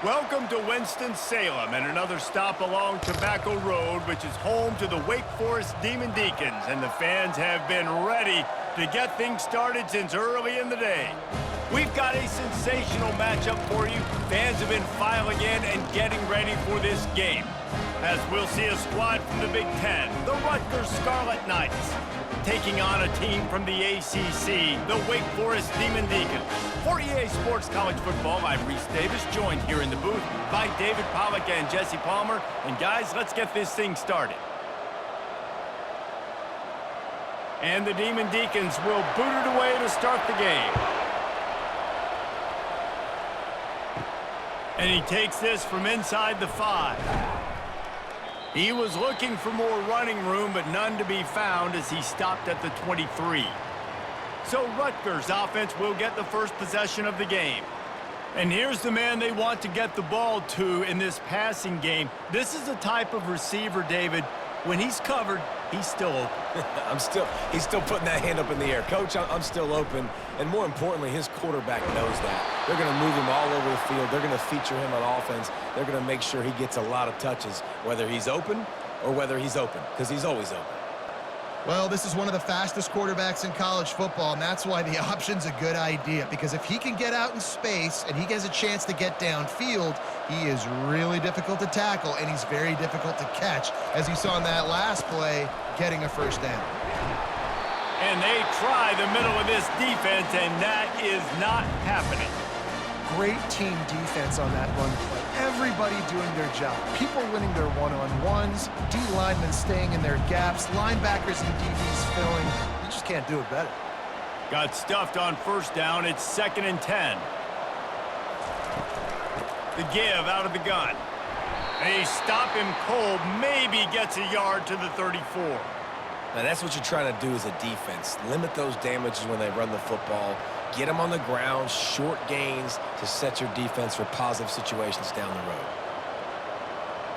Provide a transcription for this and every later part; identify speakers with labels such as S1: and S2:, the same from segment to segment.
S1: Welcome to Winston-Salem and another stop along Tobacco Road, which is home to the Wake Forest Demon Deacons, and the fans have been ready to get things started since early in the day. We've got a sensational matchup for you. Fans have been filing in and getting ready for this game, as we'll see a squad from the Big Ten, the Rutgers Scarlet Knights, taking on a team from the ACC, the Wake Forest Demon Deacons. For EA Sports College Football, I'm Reese Davis, joined here in the booth by David Pollack and Jesse Palmer. And guys, let's get this thing started. And the Demon Deacons will boot it away to start the game. And he takes this from inside the 5. He was looking for more running room, but none to be found as he stopped at the 23. So Rutgers offense will get the first possession of the game. And here's the man they want to get the ball to in this passing game. This is the type of receiver, David, when he's covered, he's still open.
S2: He's still putting that hand up in the air. Coach, I'm still open. And more importantly, his quarterback knows that. They're going to move him all over the field. They're going to feature him on offense. They're going to make sure he gets a lot of touches, whether he's open or whether he's open, because he's always open.
S3: Well, this is one of the fastest quarterbacks in college football, and that's why the option's a good idea, because if he can get out in space and he gets a chance to get downfield, he is really difficult to tackle, and he's very difficult to catch, as you saw in that last play, getting a first down.
S1: And they try the middle of this defense, and that is not happening.
S4: Great team defense on that run play. Everybody doing their job. People winning their one-on-ones, D linemen staying in their gaps, linebackers and DBs filling. You just can't do it better.
S1: Got stuffed on first down. It's 2nd and 10. The give out of the gun. They stop him cold. Maybe gets a yard to the 34.
S2: Now, that's what you're trying to do as a defense. Limit those damages when they run the football. Get them on the ground, short gains to set your defense for positive situations down the road.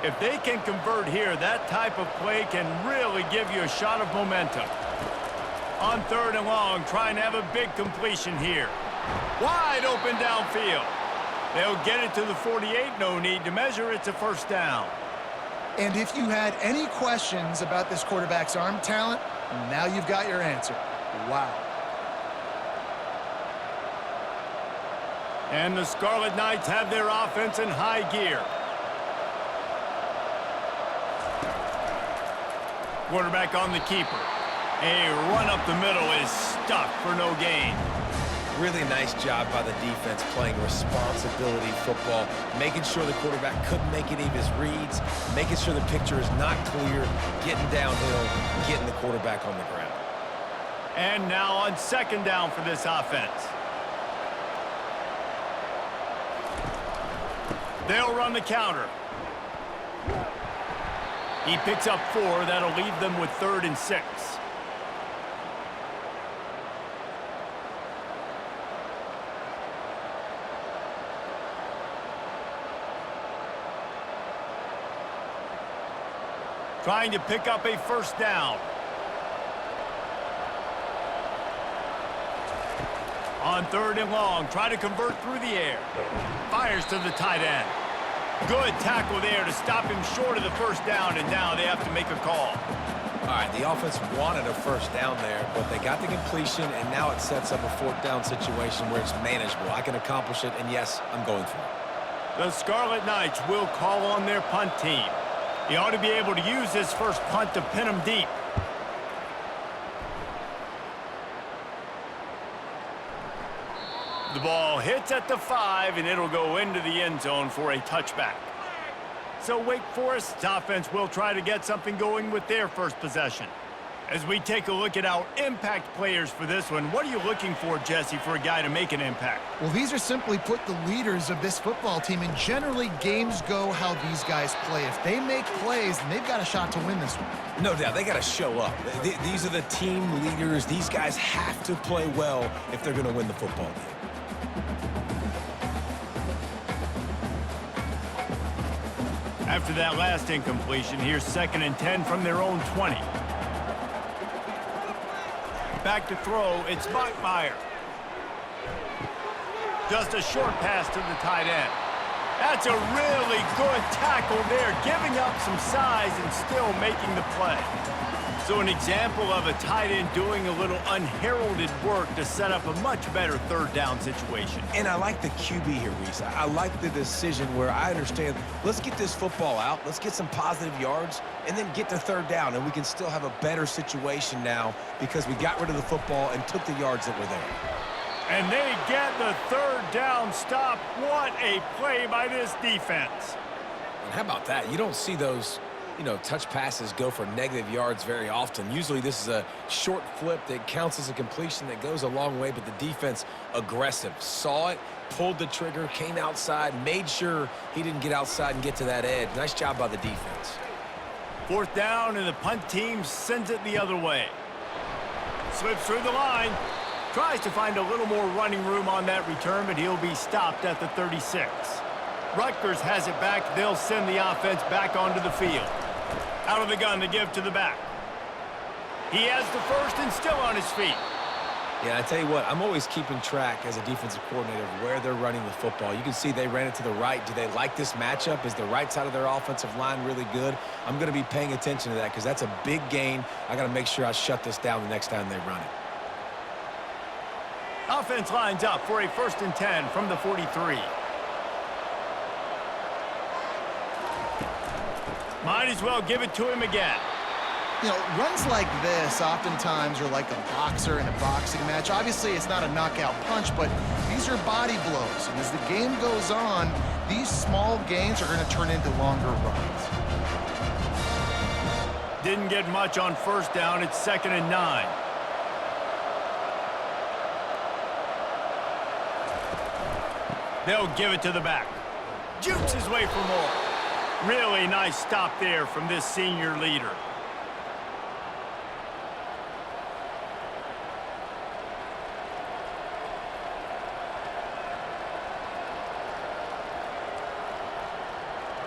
S1: If they can convert here, that type of play can really give you a shot of momentum. On 3rd and long, trying to have a big completion here. Wide open downfield. They'll get it to the 48. No need to measure. It's a first down.
S4: And if you had any questions about this quarterback's arm talent, now you've got your answer. Wow.
S1: And the Scarlet Knights have their offense in high gear. Quarterback on the keeper. A run up the middle is stuck for no gain.
S2: Really nice job by the defense playing responsibility football, making sure the quarterback couldn't make any of his reads, making sure the picture is not clear, getting downhill, getting the quarterback on the ground.
S1: And now on 2nd down for this offense. They'll run the counter. He picks up 4. That'll leave them with 3rd and 6. Trying to pick up a first down. On 3rd and long, try to convert through the air. Fires to the tight end. Good tackle there to stop him short of the first down, and now they have to make a call.
S2: All right, the offense wanted a first down there, but they got the completion, and now it sets up a 4th down situation where it's manageable. I can accomplish it, and yes, I'm going for it.
S1: The Scarlet Knights will call on their punt team. He ought to be able to use this first punt to pin him deep. The ball hits at the 5, and it'll go into the end zone for a touchback. So Wake Forest's offense will try to get something going with their first possession. As we take a look at our impact players for this one, what are you looking for, Jesse, for a guy to make an impact?
S4: Well, these are simply put the leaders of this football team, and generally games go how these guys play. If they make plays, then they've got a shot to win this one.
S2: No doubt, they got to show up. These are the team leaders. These guys have to play well if they're going to win the football game.
S1: After that last incompletion, here's 2nd and 10 from their own 20. Back to throw, it's Bachmeyer. Just a short pass to the tight end. That's a really good tackle there, giving up some size and still making the play. So an example of a tight end doing a little unheralded work to set up a much better third down situation.
S2: And I like the QB here, Reese. I like the decision where I understand, let's get this football out, let's get some positive yards, and then get to third down, and we can still have a better situation now because we got rid of the football and took the yards that were there.
S1: And they get the third down stop. What a play by this defense.
S2: And how about that? You don't see those, touch passes go for negative yards very often. Usually this is a short flip that counts as a completion that goes a long way, but the defense aggressive. Saw it, pulled the trigger, came outside, made sure he didn't get outside and get to that edge. Nice job by the defense.
S1: Fourth down, and the punt team sends it the other way. Slips through the line. Tries to find a little more running room on that return, but he'll be stopped at the 36. Rutgers has it back. They'll send the offense back onto the field. Out of the gun to give to the back. He has the first and still on his feet.
S2: Yeah, I tell you what, I'm always keeping track as a defensive coordinator of where they're running the football. You can see they ran it to the right. Do they like this matchup? Is the right side of their offensive line really good? I'm going to be paying attention to that because that's a big gain. I got to make sure I shut this down the next time they run it.
S1: Offense lines up for a 1st and 10 from the 43. Might as well give it to him again.
S3: Runs like this oftentimes are like a boxer in a boxing match. Obviously, it's not a knockout punch, but these are body blows. And as the game goes on, these small gains are going to turn into longer runs.
S1: Didn't get much on first down. It's 2nd and 9. They'll give it to the back. Jukes his way for more. Really nice stop there from this senior leader.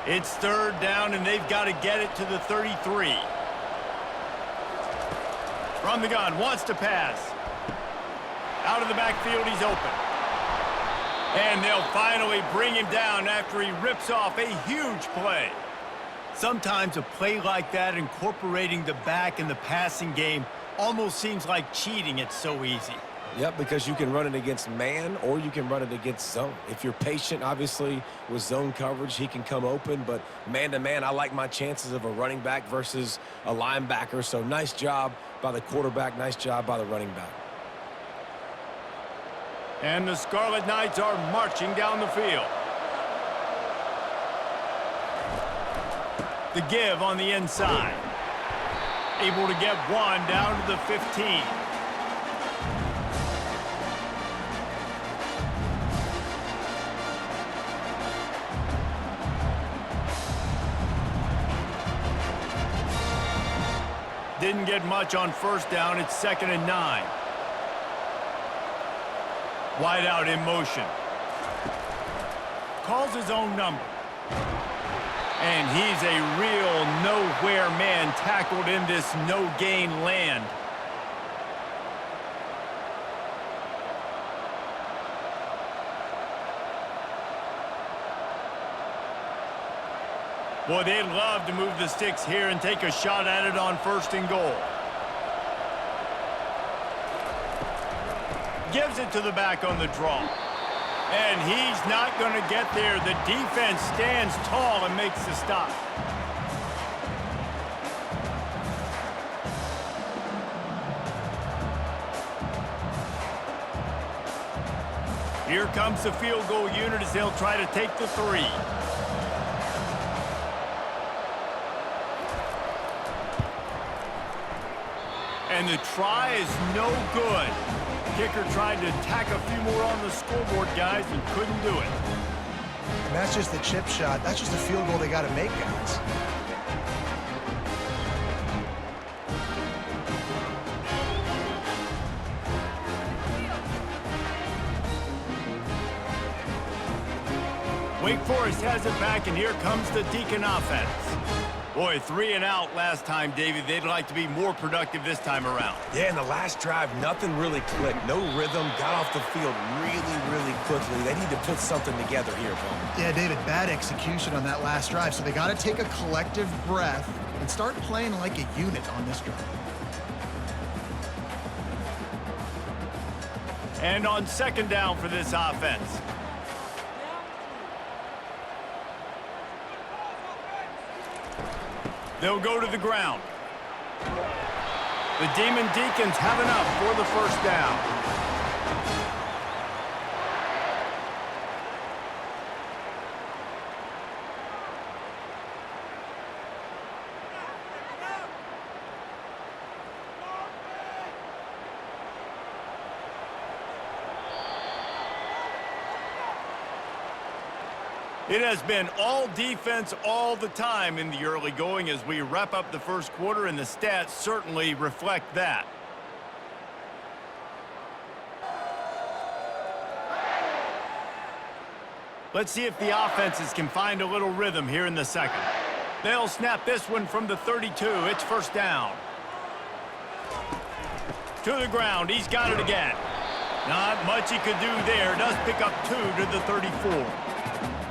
S1: It's 3rd down, and they've got to get it to the 33. From the gun, wants to pass. Out of the backfield, he's open. And they'll finally bring him down after he rips off a huge play. Sometimes a play like that, incorporating the back in the passing game, almost seems like cheating. It's so easy.
S2: Yep, because you can run it against man or you can run it against zone. If you're patient, obviously, with zone coverage, he can come open. But man-to-man, I like my chances of a running back versus a linebacker. So nice job by the quarterback. Nice job by the running back.
S1: And the Scarlet Knights are marching down the field. The give on the inside. Able to get one down to the 15. Didn't get much on first down. It's 2nd and 9. Wide out in motion. Calls his own number. And he's a real nowhere man tackled in this no-gain land. Boy, they'd love to move the sticks here and take a shot at it on 1st and goal. Gives it to the back on the draw. And he's not going to get there. The defense stands tall and makes the stop. Here comes the field goal unit as they'll try to take the 3. And the try is no good. Kicker tried to tack a few more on the scoreboard, guys, and couldn't do it.
S4: And that's just the chip shot. That's just a field goal they got to make, guys.
S1: Wake Forest has it back, and here comes the Deacon offense. Boy, 3 and out last time, David. They'd like to be more productive this time around.
S2: Yeah, in the last drive, nothing really clicked. No rhythm, got off the field really quickly. They need to put something together here, Bowman.
S3: Yeah, David, bad execution on that last drive, so they got to take a collective breath and start playing like a unit on this drive.
S1: And on second down for this offense. They'll go to the ground. The Demon Deacons have enough for the first down. It has been all defense all the time in the early going as we wrap up the first quarter, and the stats certainly reflect that. Let's see if the offenses can find a little rhythm here in the second. They'll snap this one from the 32. It's first down. To the ground. He's got it again. Not much he could do there. Does pick up 2 to the 34.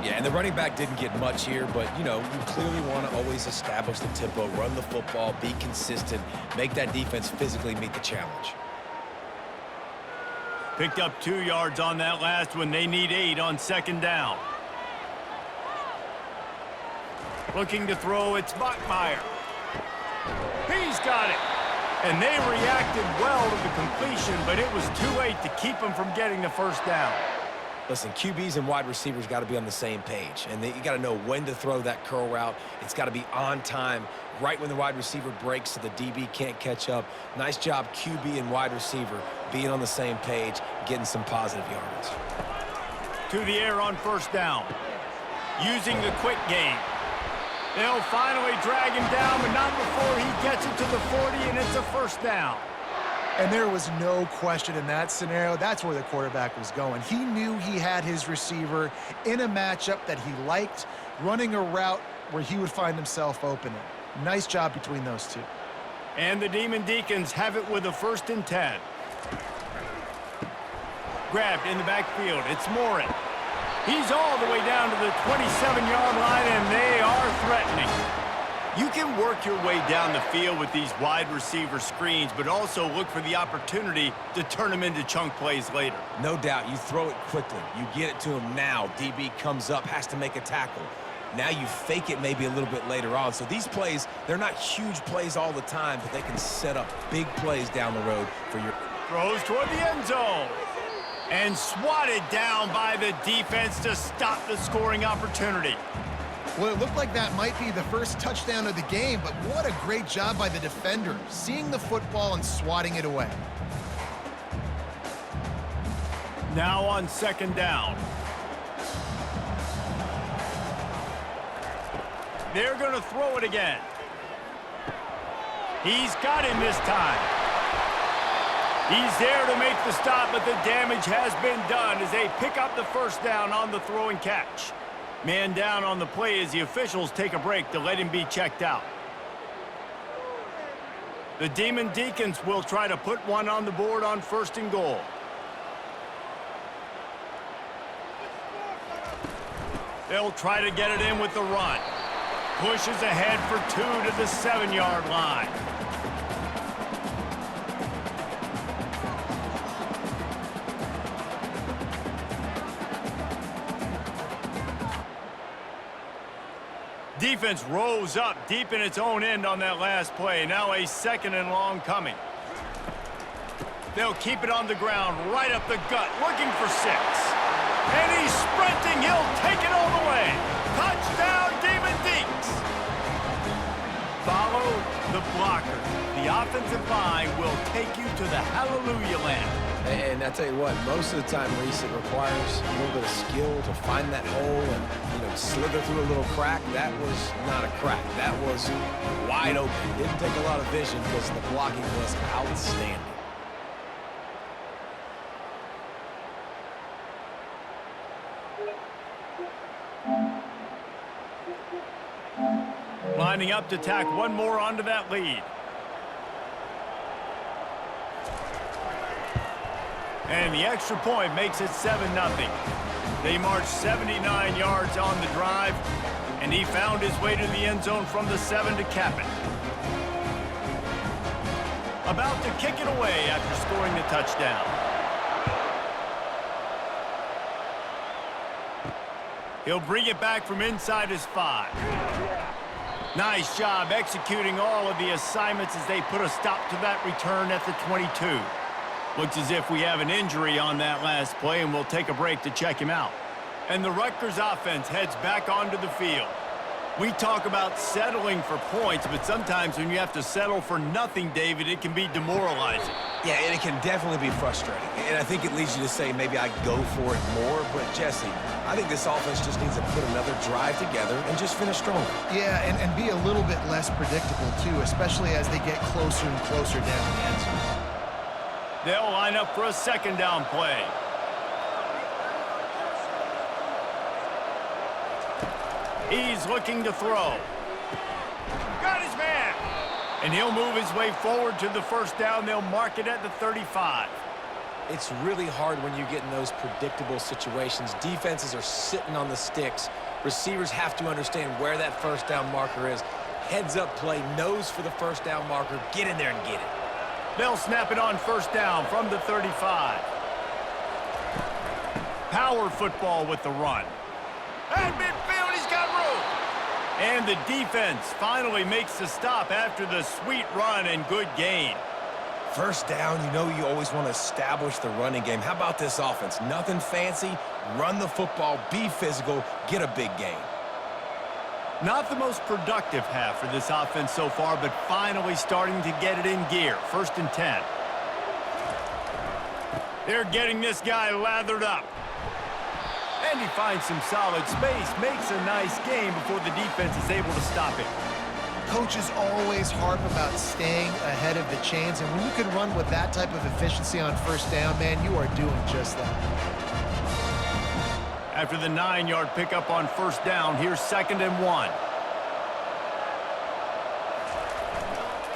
S2: Yeah, and the running back didn't get much here, but, you know, you clearly want to always establish the tempo, run the football, be consistent, make that defense physically meet the challenge.
S1: Picked up 2 yards on that last one. They need 8 on second down. Looking to throw, it's Bachmeier. He's got it. And they reacted well to the completion, but it was too late to keep them from getting the first down.
S2: Listen, QBs and wide receivers got to be on the same page, and you got to know when to throw that curl route. It's got to be on time, right when the wide receiver breaks so the DB can't catch up. Nice job, QB and wide receiver, being on the same page, getting some positive yardage.
S1: To the air on first down. Using the quick game. They'll finally drag him down, but not before he gets it to the 40, and it's a first down.
S4: And there was no question in that scenario. That's where the quarterback was going. He knew he had his receiver in a matchup that he liked, running a route where he would find himself open. Nice job between those two.
S1: And the Demon Deacons have it with a 1st and 10. Grabbed in the backfield. It's Morin. He's all the way down to the 27-yard line, and they are threatening. You can work your way down the field with these wide receiver screens, but also look for the opportunity to turn them into chunk plays later.
S2: No doubt. You throw it quickly. You get it to him now. DB comes up, has to make a tackle. Now you fake it maybe a little bit later on. So these plays, they're not huge plays all the time, but they can set up big plays down the road for your...
S1: Throws toward the end zone. And swatted down by the defense to stop the scoring opportunity.
S3: Well, it looked like that might be the first touchdown of the game, but what a great job by the defender, seeing the football and swatting it away.
S1: Now on second down. They're going to throw it again. He's got him this time. He's there to make the stop, but the damage has been done as they pick up the first down on the throw and catch. Man down on the play as the officials take a break to let him be checked out. The Demon Deacons will try to put one on the board on 1st and goal. They'll try to get it in with the run. Pushes ahead for 2 to the 7-yard line. Defense rose up deep in its own end on that last play. Now a 2nd and long coming. They'll keep it on the ground, right up the gut, looking for 6. And he's sprinting. He'll take it all the way. Touchdown, Demon Deeks. Follow the blocker. The offensive line will take you to the hallelujah land.
S2: And I tell you what, most of the time, Reese, it requires a little bit of skill to find that hole and, you know, slither through a little crack. That was not a crack. That was wide open. Didn't take a lot of vision because the blocking was outstanding.
S1: Line lining up to tack one more onto that lead. And the extra point makes it 7-0. They marched 79 yards on the drive, and he found his way to the end zone from the 7 to cap it. About to kick it away after scoring the touchdown. He'll bring it back from inside his 5. Nice job executing all of the assignments as they put a stop to that return at the 22. Looks as if we have an injury on that last play, and we'll take a break to check him out. And the Rutgers offense heads back onto the field. We talk about settling for points, but sometimes when you have to settle for nothing, David, it can be demoralizing.
S2: Yeah, and it can definitely be frustrating. And I think it leads you to say maybe I go for it more. But, Jesse, I think this offense just needs to put another drive together and just finish stronger.
S3: Yeah, and be a little bit less predictable, too, especially as they get closer and closer down the end zone.
S1: They'll line up for a second down play. He's looking to throw. Got his man. And he'll move his way forward to the first down. They'll mark it at the 35.
S2: It's really hard when you get in those predictable situations. Defenses are sitting on the sticks. Receivers have to understand where that first down marker is. Heads up play, nose for the first down marker. Get in there and get it.
S1: They'll snap it on first down from the 35. Power football with the run. At midfield, he's got room. And the defense finally makes the stop after the sweet run and good gain.
S2: First down, you know you always want to establish the running game. How about this offense? Nothing fancy. Run the football, be physical, get a big gain.
S1: Not the most productive half for this offense so far, but finally starting to get it in gear. 1st and 10. They're getting this guy lathered up. And he finds some solid space, makes a nice gain before the defense is able to stop it.
S3: Coaches always harp about staying ahead of the chains, and when you can run with that type of efficiency on first down, man, you are doing just that.
S1: After the 9-yard pickup on first down, here's 2nd and 1.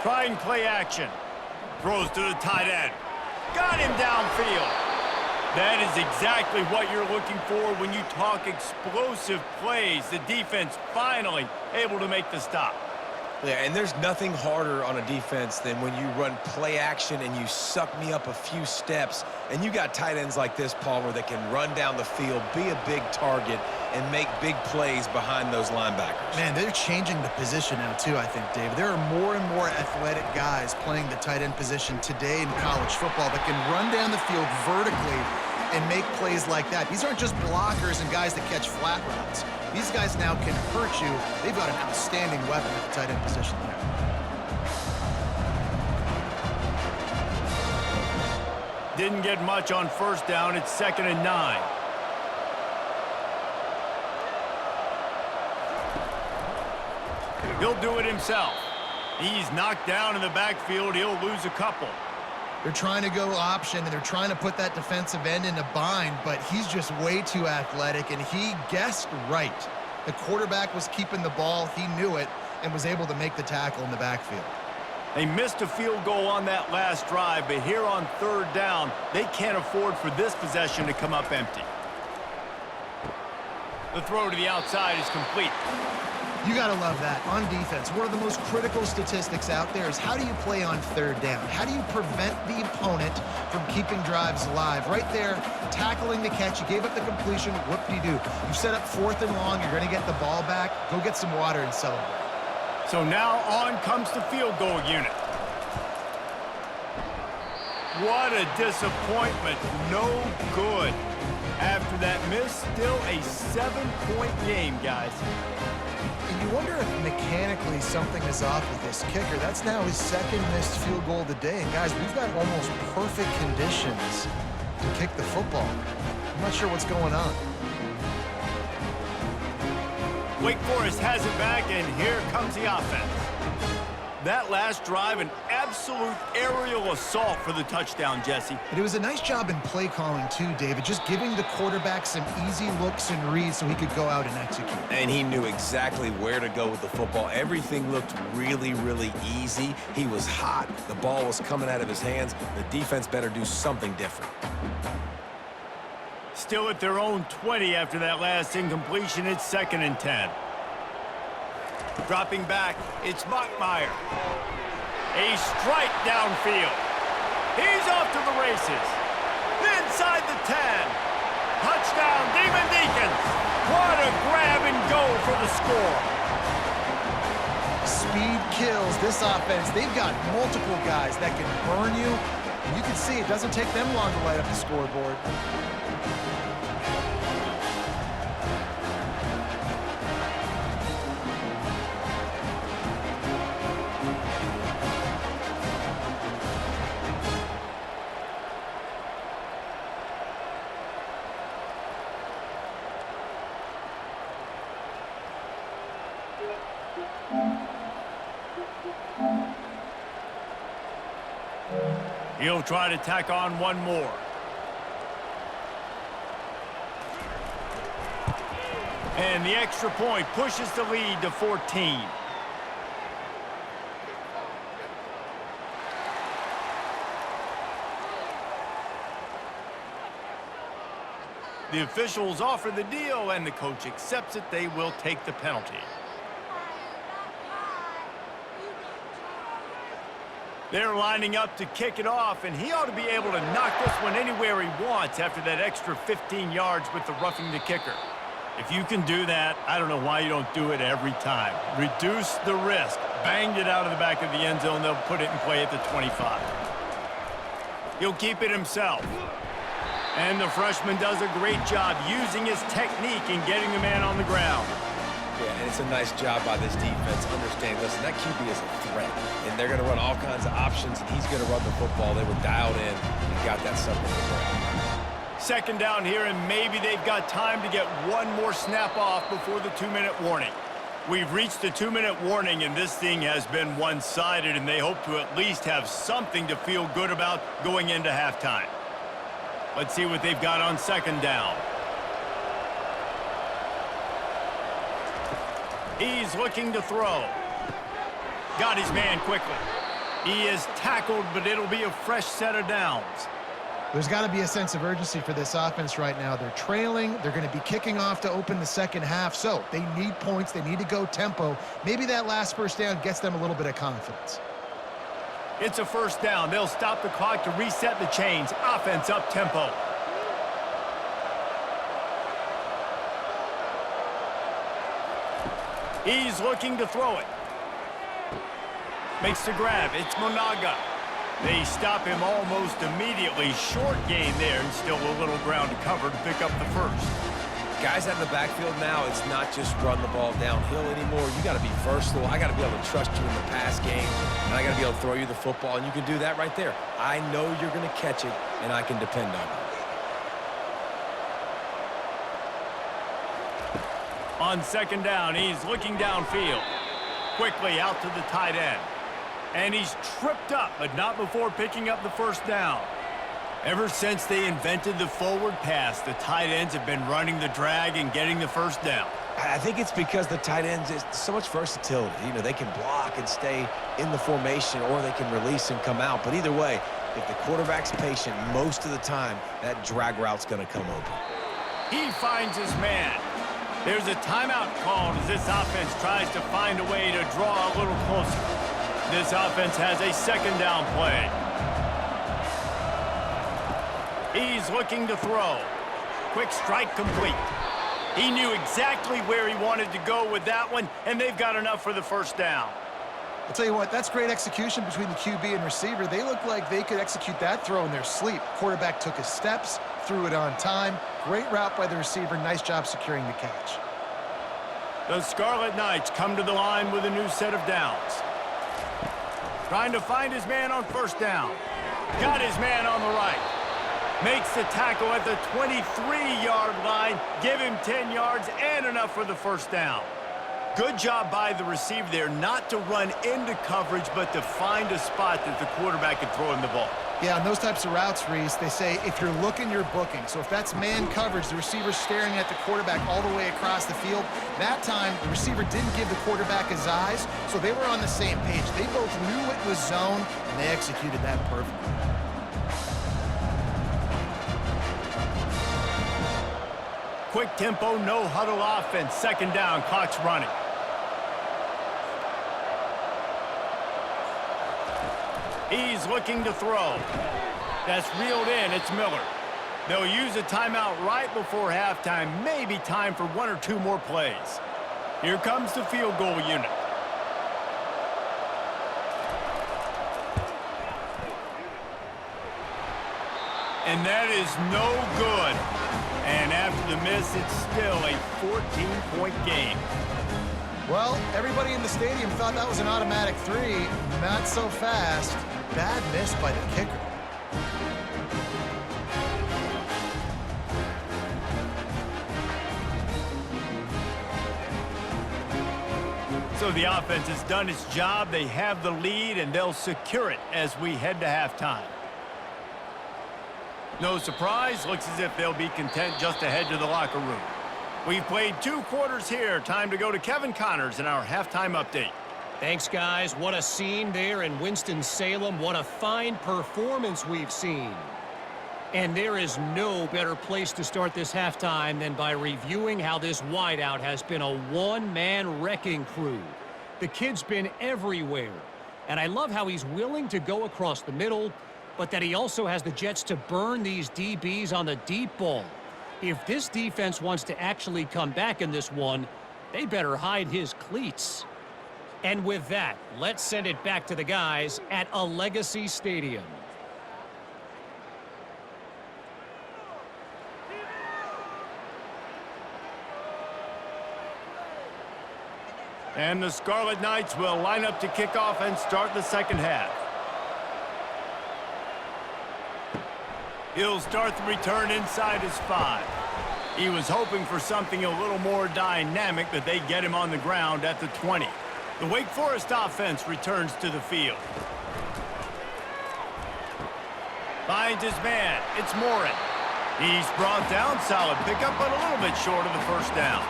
S1: Trying play action. Throws to the tight end. Got him downfield. That is exactly what you're looking for when you talk explosive plays. The defense finally able to make the stop.
S2: Yeah, and there's nothing harder on a defense than when you run play action and you suck me up a few steps, and you got tight ends like this, Palmer, that can run down the field, be a big target, and make big plays behind those linebackers.
S3: Man, they're changing the position now, too, I think, Dave. There are more and more athletic guys playing the tight end position today in college football that can run down the field vertically and make plays like that. These aren't just blockers and guys that catch flat routes. These guys now can hurt you. They've got an outstanding weapon at the tight end position there.
S1: Didn't get much on first down. It's 2nd and 9. He'll do it himself. He's knocked down in the backfield. He'll lose a couple.
S3: They're trying to go option, and they're trying to put that defensive end in a bind, but he's just way too athletic, and he guessed right. The quarterback was keeping the ball. He knew it and was able to make the tackle in the backfield.
S1: They missed a field goal on that last drive, but here on 3rd down, they can't afford for this possession to come up empty. The throw to the outside is complete.
S3: You got to love that. On defense, one of the most critical statistics out there is how do you play on 3rd down? How do you prevent the opponent from keeping drives alive? Right there, tackling the catch. You gave up the completion. Whoop-de-doo. You set up 4th and long. You're going to get the ball back. Go get some water and celebrate.
S1: So now on comes the field goal unit. What a disappointment. No good. After that miss, still a 7-point game, guys.
S3: And you wonder if mechanically something is off with this kicker. That's now his 2nd missed field goal of the day. And guys, we've got almost perfect conditions to kick the football. I'm not sure what's going on.
S1: Wake Forest has it back, and here comes the offense. That last drive, an absolute aerial assault for the touchdown, Jesse.
S3: And it was a nice job in play calling too, David, just giving the quarterback some easy looks and reads so he could go out and execute.
S2: And he knew exactly where to go with the football. Everything looked really, really easy. He was hot. The ball was coming out of his hands. The defense better do something different.
S1: Still at their own 20 after that last incompletion. It's 2nd and 10. Dropping back, it's Bachmeier. A strike downfield. He's off to the races. Inside the 10. Touchdown, Demon Deacons. What a grab and go for the score.
S3: Speed kills this offense. They've got multiple guys that can burn you. You can see it doesn't take them long to light up the scoreboard.
S1: He'll try to tack on one more. And the extra point pushes the lead to 14. The officials offer the deal, and the coach accepts it. They will take the penalty. They're lining up to kick it off, and he ought to be able to knock this one anywhere he wants after that extra 15 yards with the roughing the kicker. If you can do that, I don't know why you don't do it every time. Reduce the risk. Banged it out of the back of the end zone. They'll put it in play at the 25. He'll keep it himself. And the freshman does a great job using his technique and getting the man on the ground.
S2: Yeah, and it's a nice job by this defense. Understand, listen, that QB is a threat, and they're going to run all kinds of options, and he's going to run the football. They were dialed in and got that something to the ground.
S1: 2nd down here, and maybe they've got time to get one more snap off before the 2-minute warning. We've reached the 2-minute warning, and this thing has been one-sided, and they hope to at least have something to feel good about going into halftime. Let's see what they've got on 2nd down. He's looking to throw. Got his man quickly. He is tackled, but it'll be a fresh set of downs.
S3: There's got to be a sense of urgency for this offense right now. They're trailing. They're going to be kicking off to open the second half. So they need points. They need to go tempo. Maybe that last first down gets them a little bit of confidence.
S1: It's a 1st down. They'll stop the clock to reset the chains. Offense up tempo. He's looking to throw it. Makes the grab. It's Monaga. They stop him almost immediately. Short gain there, and still a little ground to cover to pick up the 1st.
S2: Guys out in the backfield now, it's not just run the ball downhill anymore. You got to be versatile. I got to be able to trust you in the pass game, and I got to be able to throw you the football, and you can do that right there. I know you're going to catch it, and I can depend on you.
S1: On 2nd down, he's looking downfield. Quickly out to the tight end. And he's tripped up, but not before picking up the 1st down. Ever since they invented the forward pass, the tight ends have been running the drag and getting the 1st down.
S2: I think it's because the tight ends is so much versatility. You know, they can block and stay in the formation, or they can release and come out. But either way, if the quarterback's patient, most of the time, that drag route's going to come open.
S1: He finds his man. There's a timeout called as this offense tries to find a way to draw a little closer. This offense has a 2nd down play. He's looking to throw. Quick strike complete. He knew exactly where he wanted to go with that one, and they've got enough for the 1st down.
S3: I'll tell you what, that's great execution between the QB and receiver. They look like they could execute that throw in their sleep. Quarterback took his steps, threw it on time. Great route by the receiver. Nice job securing the catch.
S1: The Scarlet Knights come to the line with a new set of downs. Trying to find his man on 1st down. Got his man on the right. Makes the tackle at the 23-yard line. Give him 10 yards and enough for the 1st down. Good job by the receiver there not to run into coverage, but to find a spot that the quarterback can throw him the ball.
S3: Yeah, on those types of routes, Reese, they say if you're looking, you're booking. So if that's man coverage, the receiver's staring at the quarterback all the way across the field. That time, the receiver didn't give the quarterback his eyes, so they were on the same page. They both knew it was zone, and they executed that perfectly.
S1: Quick tempo, no huddle offense. Second down, clock's running. He's looking to throw. That's reeled in. It's Miller. They'll use a timeout right before halftime. Maybe time for one or two more plays. Here comes the field goal unit. And that is no good. And after the miss, it's still a 14-point game.
S3: Well, everybody in the stadium thought that was an automatic 3. Not so fast. Bad miss by the kicker.
S1: So the offense has done its job. They have the lead, and they'll secure it as we head to halftime. No surprise. Looks as if they'll be content just to head to the locker room. We've played 2 quarters here. Time to go to Kevin Connors in our halftime update.
S5: Thanks, guys. What a scene there in Winston-Salem. What a fine performance we've seen. And there is no better place to start this halftime than by reviewing how this wideout has been a one-man wrecking crew. The kid's been everywhere. And I love how he's willing to go across the middle, but that he also has the Jets to burn these DBs on the deep ball. If this defense wants to actually come back in this one, they better hide his cleats. And with that, let's send it back to the guys at a Legacy Stadium.
S1: And the Scarlet Knights will line up to kick off and start the second half. He'll start the return inside his 5. He was hoping for something a little more dynamic, but they get him on the ground at the 20. The Wake Forest offense returns to the field. Finds his man. It's Morin. He's brought down. Solid pickup, but a little bit short of the first down.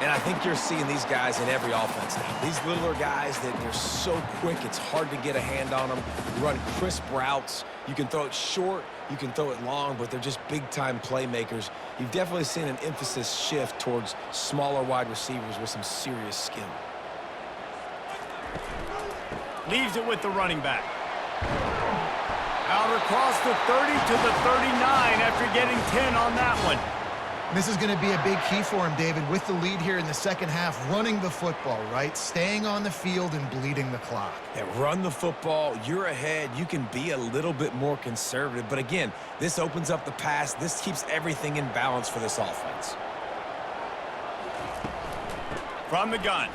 S2: And I think you're seeing these guys in every offense now. These littler guys, they're so quick, it's hard to get a hand on them. You run crisp routes. You can throw it short, you can throw it long, but they're just big-time playmakers. You've definitely seen an emphasis shift towards smaller wide receivers with some serious skill.
S1: Leaves it with the running back. Out across the 30 to the 39 after getting 10 on that one.
S3: This is going to be a big key for him, David, with the lead here in the second half, running the football, right? Staying on the field and bleeding the clock.
S2: Yeah, run the football. You're ahead. You can be a little bit more conservative. But again, this opens up the pass. This keeps everything in balance for this offense.
S1: From the gun.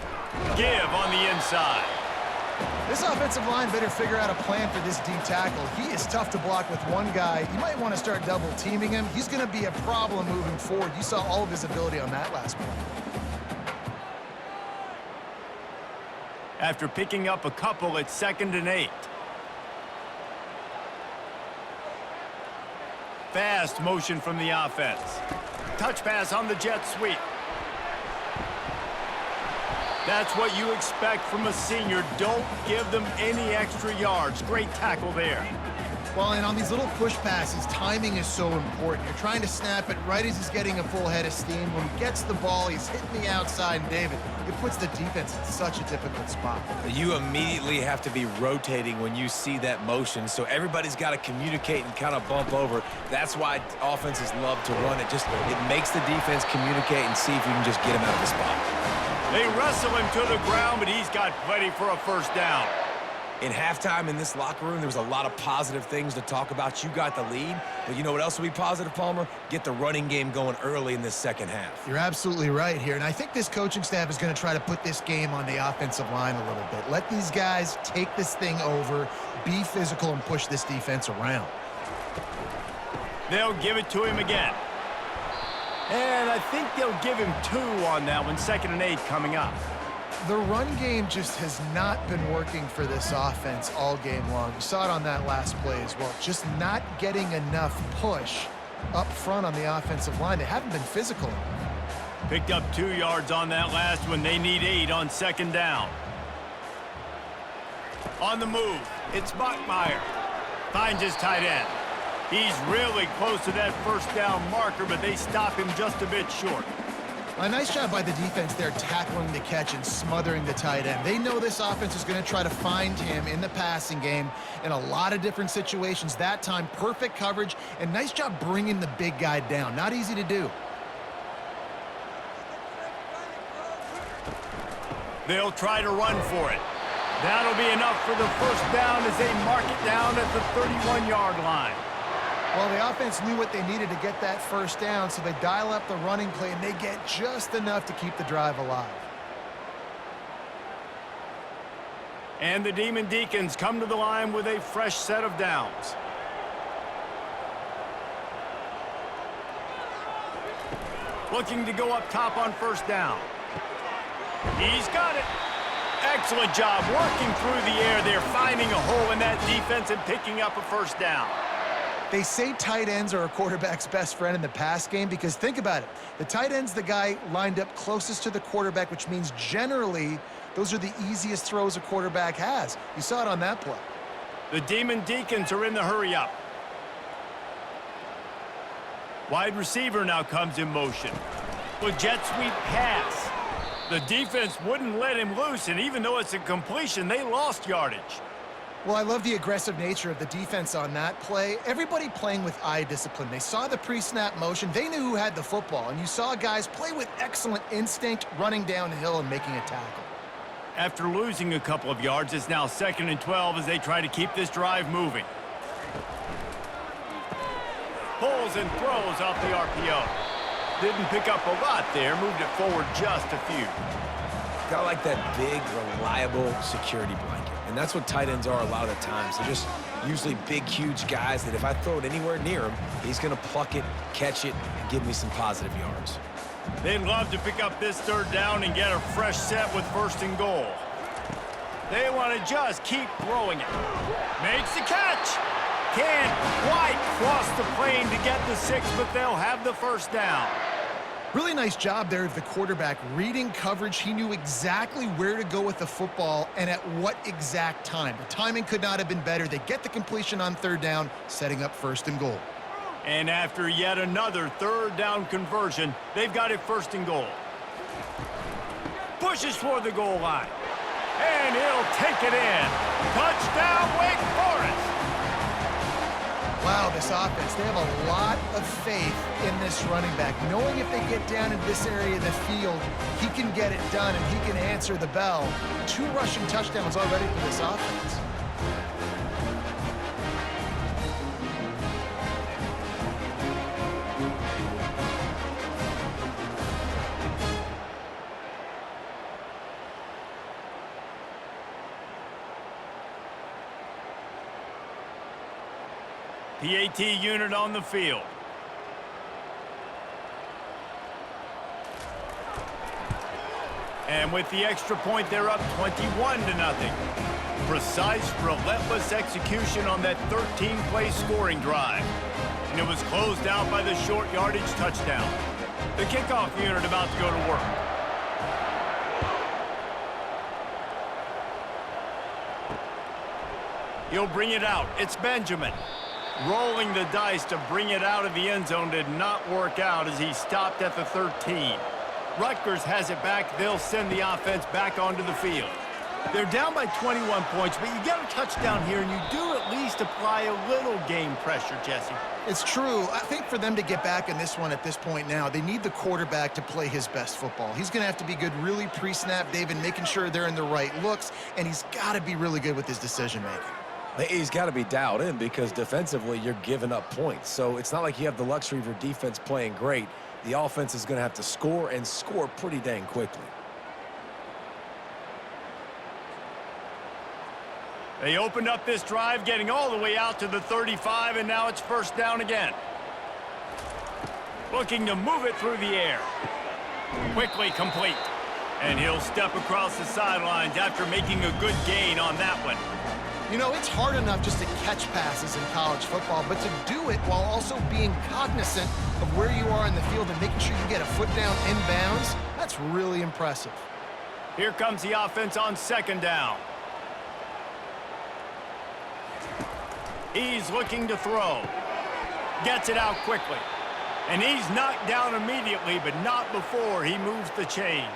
S1: Give on the inside.
S3: This offensive line better figure out a plan for this D tackle. He is tough to block with one guy. You might want to start double teaming him. He's going to be a problem moving forward. You saw all of his ability on that last play.
S1: After picking up a couple, it's 2nd and 8. Fast motion from the offense. Touch pass on the jet sweep. That's what you expect from a senior. Don't give them any extra yards. Great tackle there.
S3: Well, and on these little push passes, timing is so important. You're trying to snap it right as he's getting a full head of steam. When he gets the ball, he's hitting the outside, and David, it puts the defense in such a difficult spot.
S2: You immediately have to be rotating when you see that motion, so everybody's got to communicate and kind of bump over. That's why offenses love to run it. It makes the defense communicate and see if you can just get him out of the spot.
S1: They wrestle him to the ground, but he's got plenty for a first down.
S2: In halftime in this locker room, there was a lot of positive things to talk about. You got the lead, but you know what else will be positive, Palmer? Get the running game going early in this second half.
S3: You're absolutely right here, and I think this coaching staff is going to try to put this game on the offensive line a little bit. Let these guys take this thing over, be physical, and push this defense around.
S1: They'll give it to him again. And I think they'll give him 2 on that one. 2nd and 8 coming up.
S4: The run game just has not been working for this offense all game long. You saw it on that last play as well. Just not getting enough push up front on the offensive line. They haven't been physical enough.
S1: Picked up 2 yards on that last one. They need 8 on second down. On the move, it's Bachmeier. Finds his tight end. He's really close to that first down marker, but they stop him just a bit short.
S3: A nice job by the defense there tackling the catch and smothering the tight end. They know this offense is going to try to find him in the passing game in a lot of different situations. That time, perfect coverage, and nice job bringing the big guy down. Not easy to do.
S1: They'll try to run for it. That'll be enough for the first down as they mark it down at the 31-yard line.
S4: Well, the offense knew what they needed to get that first down, so they dial up the running play, and they get just enough to keep the drive alive.
S1: And the Demon Deacons come to the line with a fresh set of downs. Looking to go up top on first down. He's got it. Excellent job working through the air there, finding a hole in that defense and picking up a first down.
S4: They say tight ends are a quarterback's best friend in the pass game because think about it. The tight end's the guy lined up closest to the quarterback, which means generally those are the easiest throws a quarterback has. You saw it on that play.
S1: The Demon Deacons are in the hurry up. Wide receiver now comes in motion. With jet sweep pass. The defense wouldn't let him loose, and even though it's a completion, they lost yardage.
S4: Well, I love the aggressive nature of the defense on that play. Everybody playing with eye discipline. They saw the pre-snap motion. They knew who had the football, and you saw guys play with excellent instinct, running downhill and making a tackle.
S1: After losing a couple of yards, it's now 2nd and 12 as they try to keep this drive moving. Pulls and throws off the RPO. Didn't pick up a lot there, moved it forward just a few.
S2: Got like that big, reliable security blanket. And that's what tight ends are a lot of the times. They're just usually big, huge guys that if I throw it anywhere near him, he's going to pluck it, catch it, and give me some positive yards.
S1: They'd love to pick up this third down and get a fresh set with 1st and goal. They want to just keep throwing it. Makes the catch. Can't quite cross the plane to get the 6, but they'll have the first down.
S3: Really nice job there of the quarterback reading coverage. He knew exactly where to go with the football and at what exact time. The timing could not have been better. They get the completion on 3rd down, setting up 1st and goal.
S1: And after yet another 3rd down conversion, they've got it 1st and goal. Pushes for the goal line. And he'll take it in. Touchdown, Wake Forest.
S3: Wow, this offense, they have a lot of faith in this running back. Knowing if they get down in this area of the field, he can get it done and he can answer the bell. 2 rushing touchdowns already for this offense.
S1: PAT unit on the field. And with the extra point, they're up 21-0. Precise, relentless execution on that 13-play scoring drive. And it was closed out by the short yardage touchdown. The kickoff unit about to go to work. He'll bring it out. It's Benjamin. Rolling the dice to bring it out of the end zone did not work out as he stopped at the 13. Rutgers has it back. They'll send the offense back onto the field. They're down by 21 points, but you get a touchdown here, and you do at least apply a little game pressure, Jesse.
S3: It's true. I think for them to get back in this one at this point now, they need the quarterback to play his best football. He's going to have to be good really pre-snap, David, making sure they're in the right looks, and he's got to be really good with his decision-making.
S2: He's got to be dialed in because defensively you're giving up points. So it's not like you have the luxury of your defense playing great. The offense is going to have to score and score pretty dang quickly.
S1: They opened up this drive, getting all the way out to the 35, and now it's 1st down again. Looking to move it through the air. Quickly complete. And he'll step across the sidelines after making a good gain on that one.
S4: You know, it's hard enough just to catch passes in college football, but to do it while also being cognizant of where you are in the field and making sure you get a foot down inbounds, that's really impressive.
S1: Here comes the offense on second down. He's looking to throw. Gets it out quickly. And he's knocked down immediately, but not before he moves the chains.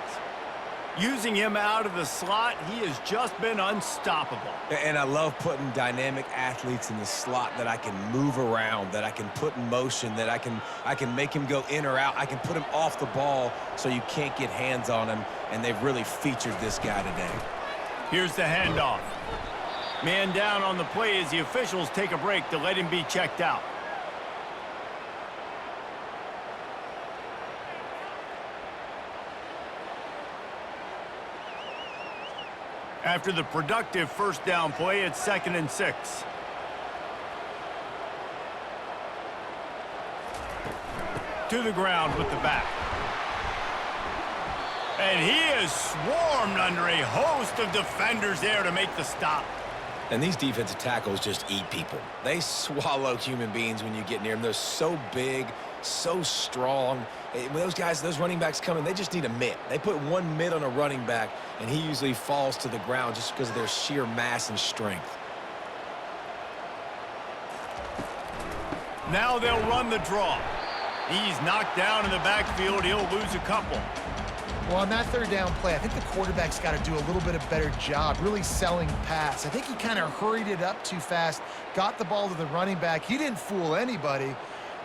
S1: Using him out of the slot, he has just been unstoppable.
S2: And I love putting dynamic athletes in the slot that I can move around, that I can put in motion, that I can make him go in or out. I can put him off the ball so you can't get hands on him, and they've really featured this guy today.
S1: Here's the handoff. Man down on the play as the officials take a break to let him be checked out. After the productive first down play, it's 2nd and 6. To the ground with the back. And he is swarmed under a host of defenders there to make the stop.
S2: And these defensive tackles just eat people. They swallow human beings when you get near them. They're so big, so strong. When those guys, those running backs come in, they just need a mitt. They put one mitt on a running back, and he usually falls to the ground just because of their sheer mass and strength.
S1: Now they'll run the draw. He's knocked down in the backfield. He'll lose a couple.
S4: Well, on that third down play, I think the quarterback's got to do a little bit of better job really selling pass. I think he kind of hurried it up too fast, got the ball to the running back. He didn't fool anybody.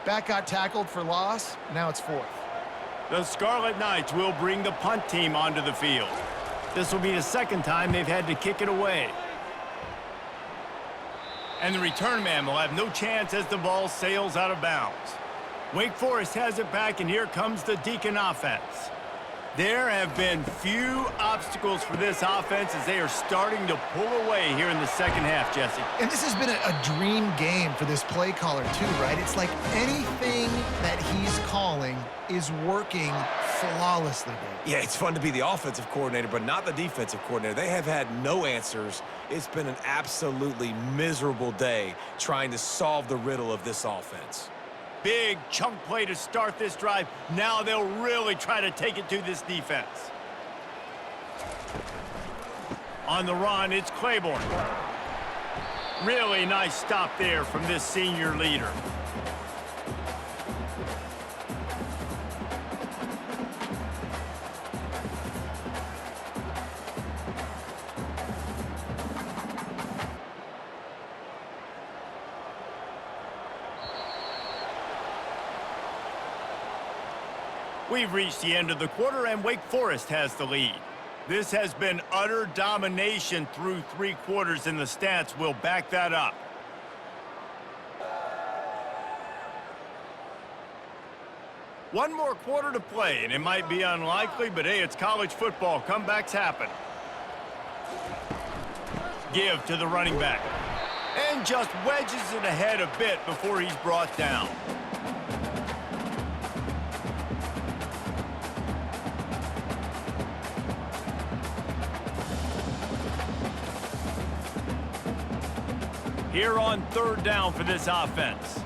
S4: Back got tackled for loss. Now it's 4th.
S1: The Scarlet Knights will bring the punt team onto the field. This will be the second time they've had to kick it away. And the return man will have no chance as the ball sails out of bounds. Wake Forest has it back, and here comes the Deacon offense. There have been few obstacles for this offense as they are starting to pull away here in the second half, Jesse.
S4: And this has been a dream game for this play caller too, right? It's like anything that he's calling is working flawlessly, Dave.
S2: Yeah, it's fun to be the offensive coordinator, but not the defensive coordinator. They have had no answers. It's been an absolutely miserable day trying to solve the riddle of this offense.
S1: Big chunk play to start this drive. Now they'll really try to take it to this defense. On the run, it's Claiborne. Really nice stop there from this senior leader. We've reached the end of the quarter, and Wake Forest has the lead. This has been utter domination through 3 quarters, and the stats will back that up. One more quarter to play, and it might be unlikely, but hey, it's college football. Comebacks happen. Give to the running back. And just wedges it ahead a bit before he's brought down. Here on third down for this offense.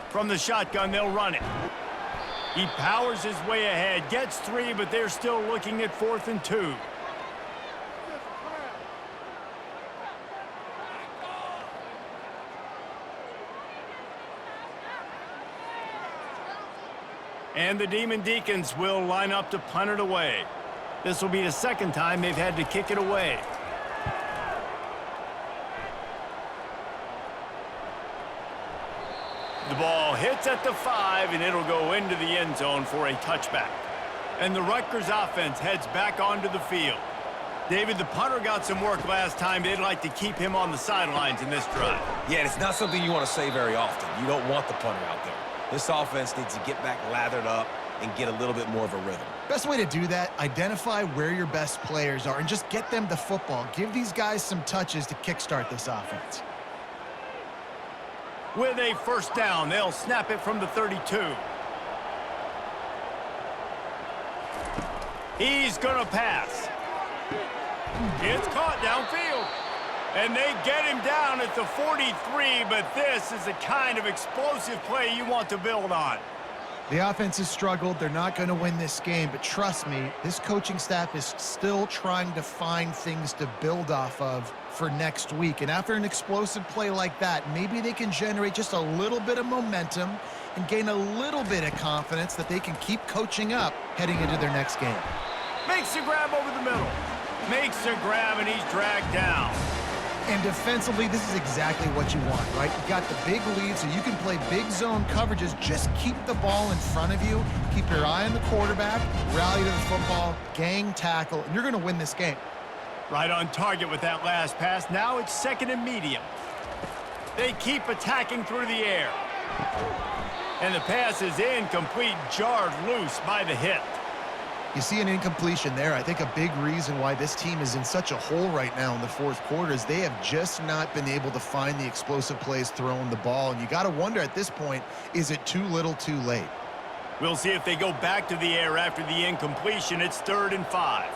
S1: From the shotgun, they'll run it. He powers his way ahead, gets 3, but they're still looking at 4th and 2. And the Demon Deacons will line up to punt it away. This will be the second time they've had to kick it away. The ball hits at the 5, and it'll go into the end zone for a touchback. And the Rutgers offense heads back onto the field. David, the punter got some work last time. They'd like to keep him on the sidelines in this drive.
S2: Yeah, it's not something you want to say very often. You don't want the punter out there. This offense needs to get back lathered up and get a little bit more of a rhythm.
S4: Best way to do that, identify where your best players are and just get them the football. Give these guys some touches to kickstart this offense.
S1: With a first down, they'll snap it from the 32. He's going to pass. It's caught downfield. And they get him down at the 43, but this is the kind of explosive play you want to build on.
S3: The offense has struggled. They're not going to win this game, but trust me, this coaching staff is still trying to find things to build off of for next week. And after an explosive play like that, maybe they can generate just a little bit of momentum and gain a little bit of confidence that they can keep coaching up heading into their next game.
S1: Makes the grab over the middle. Makes the grab, and he's dragged down.
S3: And defensively, this is exactly what you want, right? You got the big lead, so you can play big zone coverages. Just keep the ball in front of you. Keep your eye on the quarterback. Rally to the football. Gang tackle. And you're going to win this game.
S1: Right on target with that last pass. Now it's second and medium. They keep attacking through the air. And the pass is incomplete, jarred loose by the hit.
S3: You see an incompletion there. I think a big reason why this team is in such a hole right now in the fourth quarter is they have just not been able to find the explosive plays throwing the ball. And you got to wonder at this point, is it too little too late?
S1: We'll see if they go back to the air after the incompletion. It's 3rd and 5.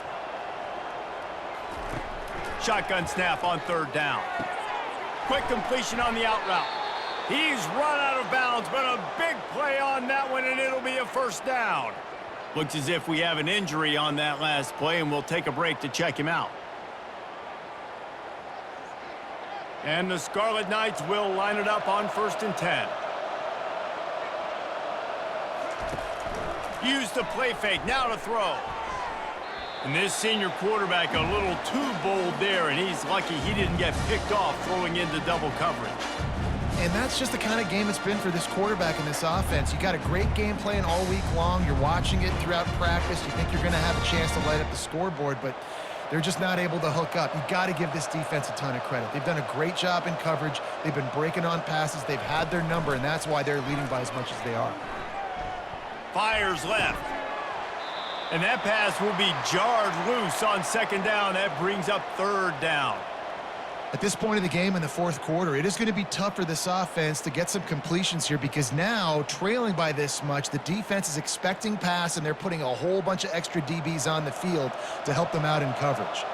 S1: Shotgun snap on 3rd down. Quick completion on the out route. He's run out of bounds, but a big play on that one, and it'll be a 1st down. Looks as if we have an injury on that last play, and we'll take a break to check him out. And the Scarlet Knights will line it up on 1st and 10. Use the play fake, now to throw. And this senior quarterback a little too bold there, and he's lucky he didn't get picked off throwing into double coverage.
S3: And that's just the kind of game it's been for this quarterback in this offense. You got a great game plan all week long. You're watching it throughout practice. You think you're going to have a chance to light up the scoreboard, but they're just not able to hook up. You got to give this defense a ton of credit. They've done a great job in coverage. They've been breaking on passes. They've had their number, and that's why they're leading by as much as they are.
S1: Fires left. And that pass will be jarred loose on 2nd down. That brings up 3rd down.
S3: At this point of the game in the fourth quarter, it is going to be tough for this offense to get some completions here because now, trailing by this much, the defense is expecting pass, and they're putting a whole bunch of extra DBs on the field to help them out in coverage.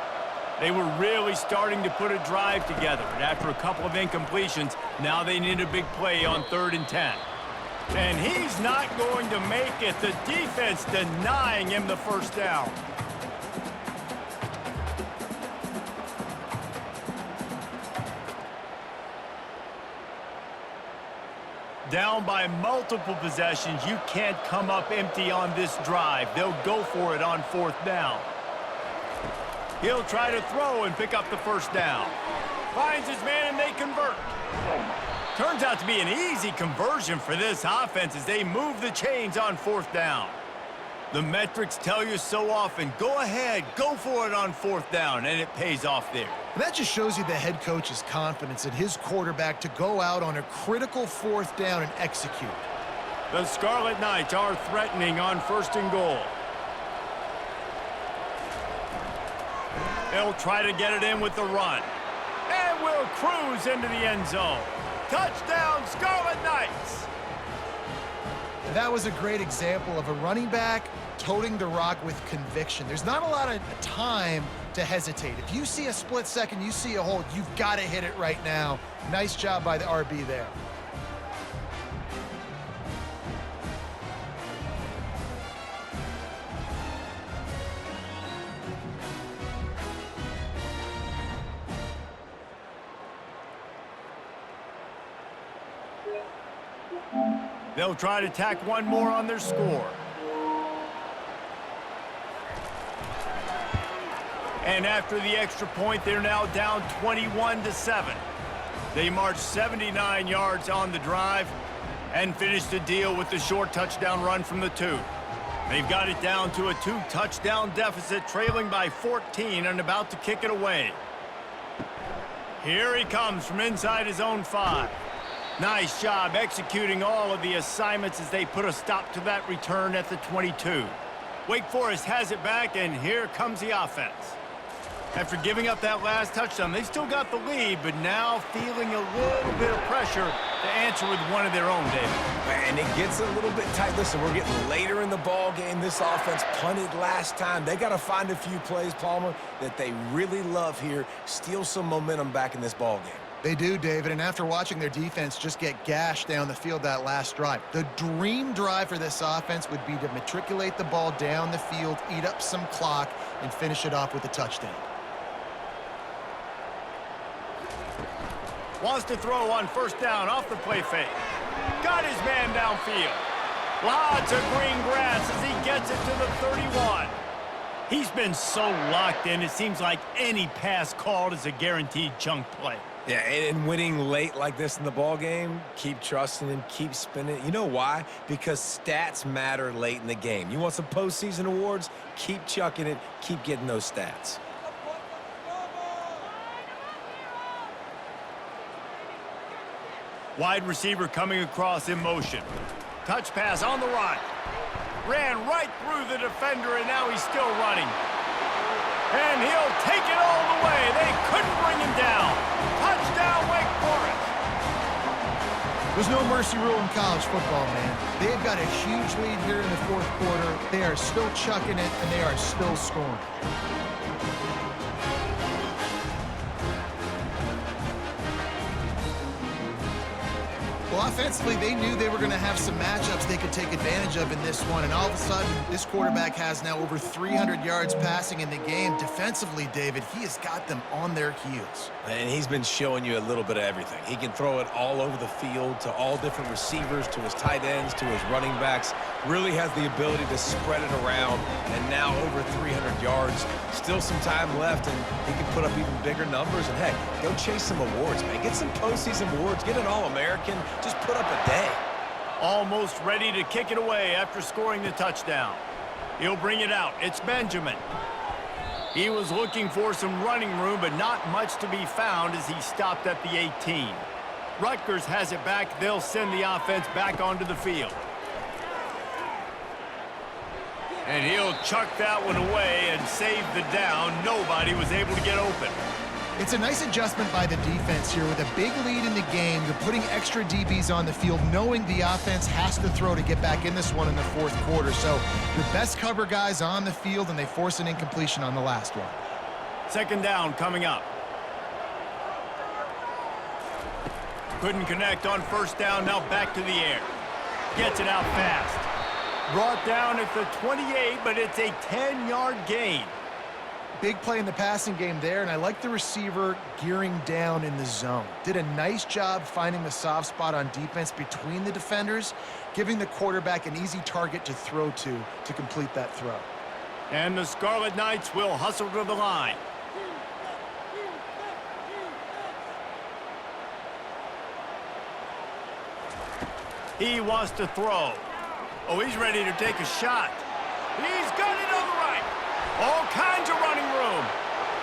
S1: They were really starting to put a drive together, and after a couple of incompletions, now they need a big play on 3rd and 10. And he's not going to make it. The defense denying him the 1st down. Down by multiple possessions, you can't come up empty on this drive. They'll go for it on 4th down. He'll try to throw and pick up the 1st down. Finds his man, and they convert. Turns out to be an easy conversion for this offense as they move the chains on 4th down. The metrics tell you so often, go ahead, go for it on 4th down, and it pays off there.
S3: And that just shows you the head coach's confidence in his quarterback to go out on a critical 4th down and execute.
S1: The Scarlet Knights are threatening on 1st and goal. They'll try to get it in with the run. And will cruise into the end zone. Touchdown, Scarlet Knights!
S3: That was a great example of a running back toting the rock with conviction. There's not a lot of time to hesitate. If you see a split second, you see a hole, you've got to hit it right now. Nice job by the RB there.
S1: They'll try to tack one more on their score. And after the extra point, they're now down 21-7. They marched 79 yards on the drive and finished the deal with the short touchdown run from the 2. They've got it down to a 2-touchdown deficit, trailing by 14 and about to kick it away. Here he comes from inside his own 5. Nice job executing all of the assignments as they put a stop to that return at the 22. Wake Forest has it back, and here comes the offense. After giving up that last touchdown, they still got the lead, but now feeling a little bit of pressure to answer with one of their own, David.
S2: And it gets a little bit tight. Listen, we're getting later in the ball game. This offense punted last time. They got to find a few plays, Palmer, that they really love here, steal some momentum back in this ball game.
S3: They do, David, and after watching their defense just get gashed down the field that last drive, the dream drive for this offense would be to matriculate the ball down the field, eat up some clock, and finish it off with a touchdown.
S1: Wants to throw on first down off the play fake. Got his man downfield. Lots of green grass as he gets it to the 31. He's been so locked in, it seems like any pass called is a guaranteed chunk play.
S2: Yeah, and winning late like this in the ball game, keep trusting him, keep spinning. You know why? Because stats matter late in the game. You want some postseason awards? Keep chucking it, keep getting those stats.
S1: Wide receiver coming across in motion. Touch pass on the run. Ran right through the defender, and now he's still running. And he'll take it all the way. They couldn't bring him down. Touchdown, Wake Forest.
S3: There's no mercy rule in college football, man. They've got a huge lead here in the fourth quarter. They are still chucking it, and they are still scoring. Well, offensively, they knew they were going to have some matchups they could take advantage of in this one, and all of a sudden, this quarterback has now over 300 yards passing in the game. Defensively, David, he has got them on their heels.
S2: And he's been showing you a little bit of everything. He can throw it all over the field to all different receivers, to his tight ends, to his running backs. Really has the ability to spread it around, and now over 300 yards. Still some time left, and he can put up even bigger numbers. And, heck, go chase some awards, man. Get some postseason awards. Get an All-American. Just put up a day.
S1: Almost ready to kick it away after scoring the touchdown. He'll bring it out. It's Benjamin. He was looking for some running room, but not much to be found as he stopped at the 18. Rutgers has it back. They'll send the offense back onto the field. And he'll chuck that one away and save the down. Nobody was able to get open.
S3: It's a nice adjustment by the defense here. With a big lead in the game, you're putting extra DBs on the field, knowing the offense has to throw to get back in this one in the fourth quarter. So your best cover guys on the field, and they force an incompletion on the last one.
S1: Second down coming up. Couldn't connect on first down. Now back to the air. Gets it out fast. Brought down at the 28, but it's a 10-yard gain.
S3: Big play in the passing game there, and I like the receiver gearing down in the zone. Did a nice job finding the soft spot on defense between the defenders, giving the quarterback an easy target to throw to complete that throw.
S1: And the Scarlet Knights will hustle to the line. He wants to throw. Oh, he's ready to take a shot. He's got it on the right. All kinds of running room.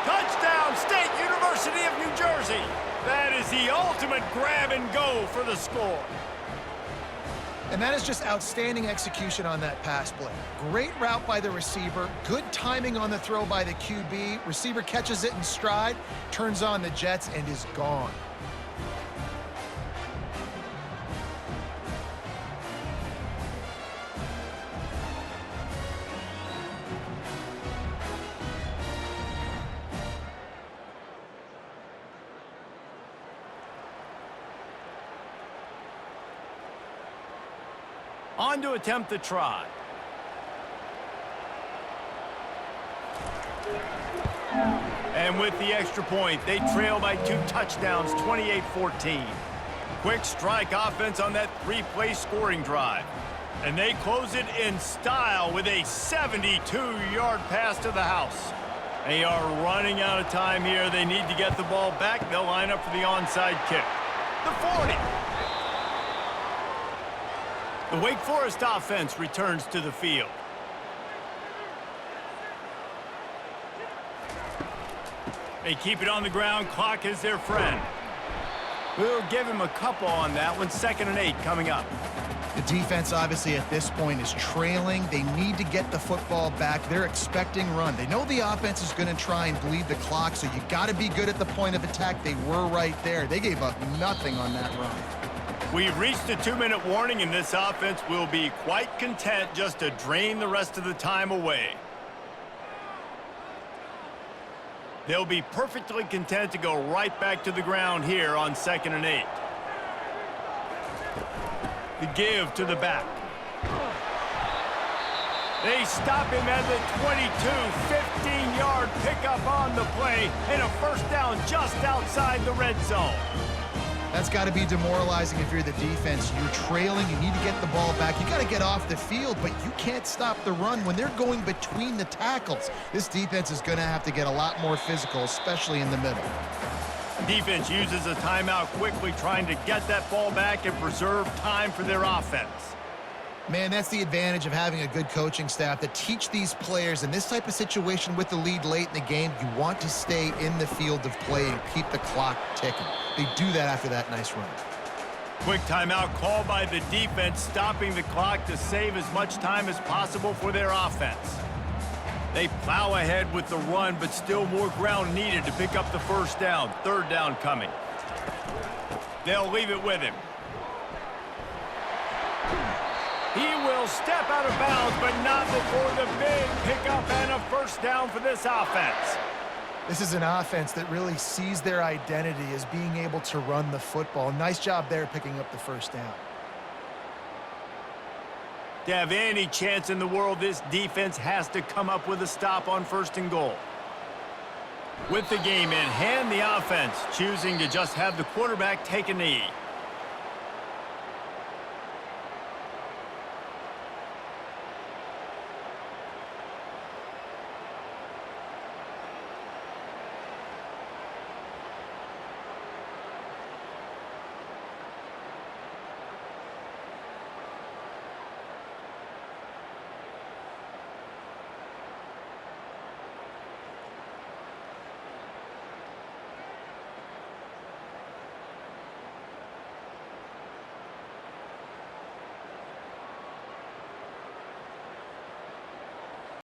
S1: Touchdown, State University of New Jersey. That is the ultimate grab and go for the score.
S3: And that is just outstanding execution on that pass play. Great route by the receiver. Good timing on the throw by the QB. Receiver catches it in stride, turns on the jets, and is gone.
S1: On to attempt the try. And with the extra point, they trail by 2 touchdowns, 28-14. Quick strike offense on that 3-play scoring drive. And they close it in style with a 72-yard pass to the house. They are running out of time here. They need to get the ball back. They'll line up for the onside kick. The 40. The Wake Forest offense returns to the field. They keep it on the ground. Clock is their friend. We'll give him a couple on that one. 2nd and 8 coming up.
S3: The defense, obviously, at this point is trailing. They need to get the football back. They're expecting run. They know the offense is going to try and bleed the clock, so you got to be good at the point of attack. They were right there. They gave up nothing on that run.
S1: We've reached the 2-minute warning, and this offense will be quite content just to drain the rest of the time away. They'll be perfectly content to go right back to the ground here on 2nd and 8. The give to the back. They stop him at the 22, 15-yard pickup on the play, and a first down just outside the red zone.
S3: That's got to be demoralizing if you're the defense. You're trailing. You need to get the ball back. You got to get off the field, but you can't stop the run when they're going between the tackles. This defense is going to have to get a lot more physical, especially in the middle.
S1: Defense uses a timeout quickly, trying to get that ball back and preserve time for their offense.
S3: Man, that's the advantage of having a good coaching staff to teach these players in this type of situation with the lead late in the game. You want to stay in the field of play and keep the clock ticking. They do that after that nice run.
S1: Quick timeout called by the defense, stopping the clock to save as much time as possible for their offense. They plow ahead with the run, but still more ground needed to pick up the first down. 3rd down coming. They'll leave it with him. He will step out of bounds, but not before the big pickup and a first down for this offense.
S4: This is an offense that really sees their identity as being able to run the football. Nice job there picking up the first down.
S1: To have any chance in the world, this defense has to come up with a stop on 1st and goal. With the game in hand, the offense choosing to just have the quarterback take a knee.